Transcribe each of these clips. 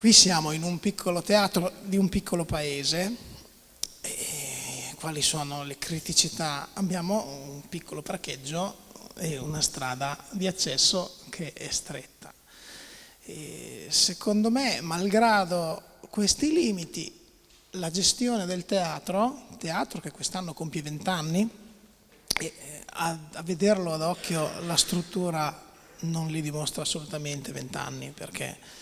Qui siamo in un piccolo teatro di un piccolo paese. Quali sono le criticità? Abbiamo un piccolo parcheggio e una strada di accesso che è stretta. Secondo me, malgrado questi limiti, la gestione del teatro che quest'anno compie 20 anni, a vederlo ad occhio la struttura non li dimostra assolutamente 20 anni, perché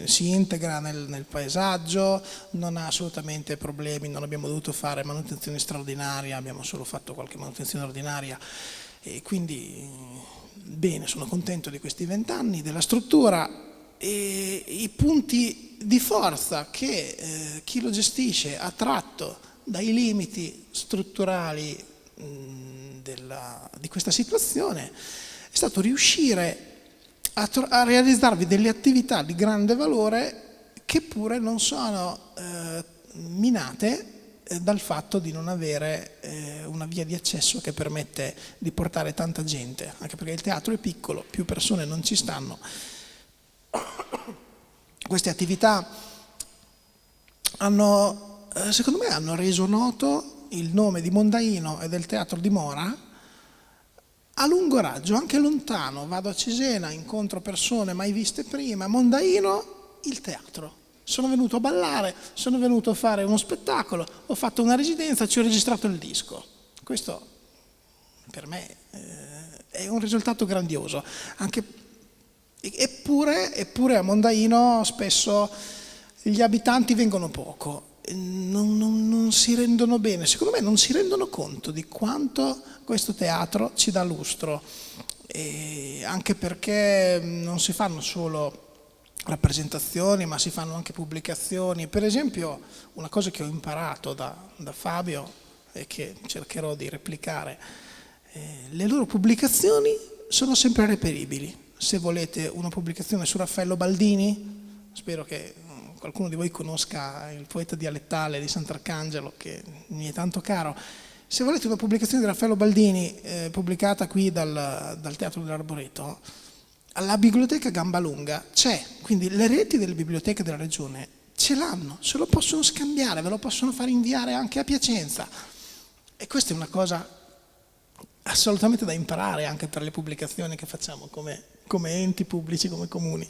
si integra nel paesaggio, non ha assolutamente problemi, non abbiamo dovuto fare manutenzione straordinaria, abbiamo solo fatto qualche manutenzione ordinaria, e quindi bene, sono contento di questi 20 anni, della struttura. E i punti di forza che chi lo gestisce ha tratto dai limiti strutturali di questa situazione è stato riuscire a realizzarvi delle attività di grande valore che pure non sono minate dal fatto di non avere una via di accesso che permette di portare tanta gente, anche perché il teatro è piccolo, più persone non ci stanno. Queste attività secondo me hanno reso noto il nome di Mondaino e del teatro di Mora a lungo raggio, anche lontano. Vado a Cesena, incontro persone mai viste prima. Mondaino, il teatro. Sono venuto a ballare, sono venuto a fare uno spettacolo, ho fatto una residenza, ci ho registrato il disco. Questo per me è un risultato grandioso. Eppure a Mondaino spesso gli abitanti vengono poco. Non si rendono bene, secondo me non si rendono conto di quanto questo teatro ci dà lustro, anche perché non si fanno solo rappresentazioni, ma si fanno anche pubblicazioni. Per esempio, una cosa che ho imparato da Fabio e che cercherò di replicare, le loro pubblicazioni sono sempre reperibili. Se volete una pubblicazione su Raffaello Baldini, spero che qualcuno di voi conosca il poeta dialettale di Sant'Arcangelo, che mi è tanto caro. Se volete una pubblicazione di Raffaello Baldini pubblicata qui dal Teatro dell'Arboreto, alla Biblioteca Gambalunga c'è, quindi le reti delle biblioteche della regione ce l'hanno, se lo possono scambiare, ve lo possono fare inviare anche a Piacenza. E questa è una cosa assolutamente da imparare anche per le pubblicazioni che facciamo come enti pubblici, come comuni.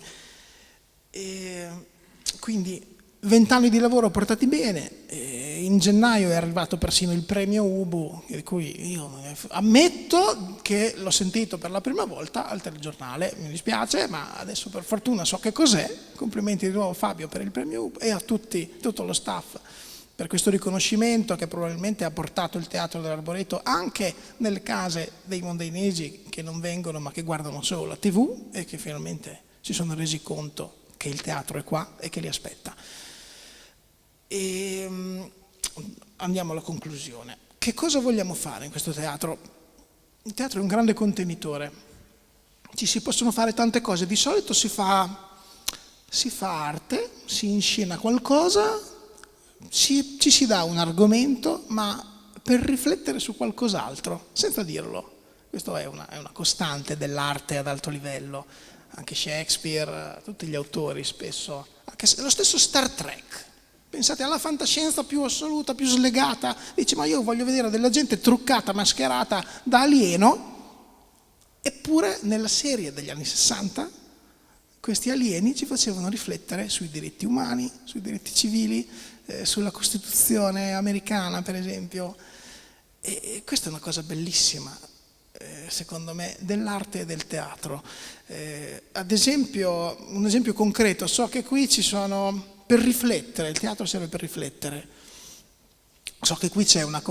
Quindi 20 anni di lavoro portati bene, in gennaio è arrivato persino il premio Ubu, di cui io ammetto che l'ho sentito per la prima volta al telegiornale, mi dispiace, ma adesso per fortuna so che cos'è. Complimenti di nuovo Fabio per il premio Ubu e a tutto lo staff per questo riconoscimento che probabilmente ha portato il Teatro dell'Arboreto anche nelle case dei mondainesi che non vengono ma che guardano solo la TV e che finalmente si sono resi conto che il teatro è qua e che li aspetta. Andiamo alla conclusione. Che cosa vogliamo fare in questo teatro? Il teatro è un grande contenitore, ci si possono fare tante cose. Di solito si fa arte, si inscena qualcosa, ci si dà un argomento, ma per riflettere su qualcos'altro, senza dirlo. Questa è una costante dell'arte ad alto livello. Anche Shakespeare, tutti gli autori spesso, anche lo stesso Star Trek. Pensate alla fantascienza più assoluta, più slegata, dice ma io voglio vedere della gente truccata, mascherata da alieno, eppure nella serie degli anni 60 questi alieni ci facevano riflettere sui diritti umani, sui diritti civili, sulla Costituzione americana per esempio, e questa è una cosa bellissima secondo me dell'arte e del teatro. Ad esempio, un esempio concreto, so che qui ci sono per riflettere, il teatro serve per riflettere. So che qui c'è una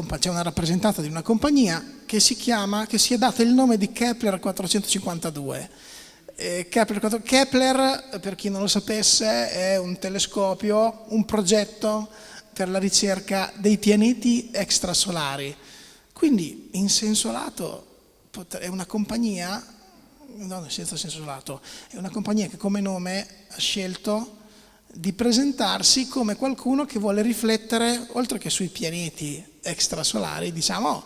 rappresentanza di una compagnia che si è data il nome di Kepler 452. Kepler, per chi non lo sapesse, è un telescopio, un progetto per la ricerca dei pianeti extrasolari. Quindi, in senso lato, è una compagnia, no, senza senso lato, è una compagnia che come nome ha scelto di presentarsi come qualcuno che vuole riflettere, oltre che sui pianeti extrasolari, diciamo,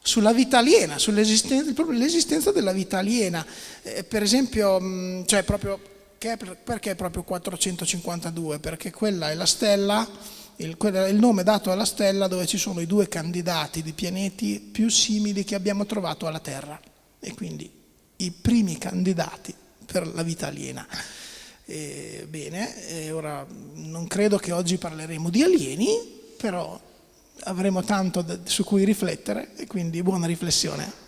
sulla vita aliena, sull'esistenza della vita aliena. Per esempio, cioè proprio Perché proprio 452? Perché quella è la stella, il nome dato alla stella dove ci sono i due candidati di pianeti più simili che abbiamo trovato alla Terra, e quindi i primi candidati per la vita aliena. Bene, ora non credo che oggi parleremo di alieni, però avremo tanto su cui riflettere, e quindi buona riflessione.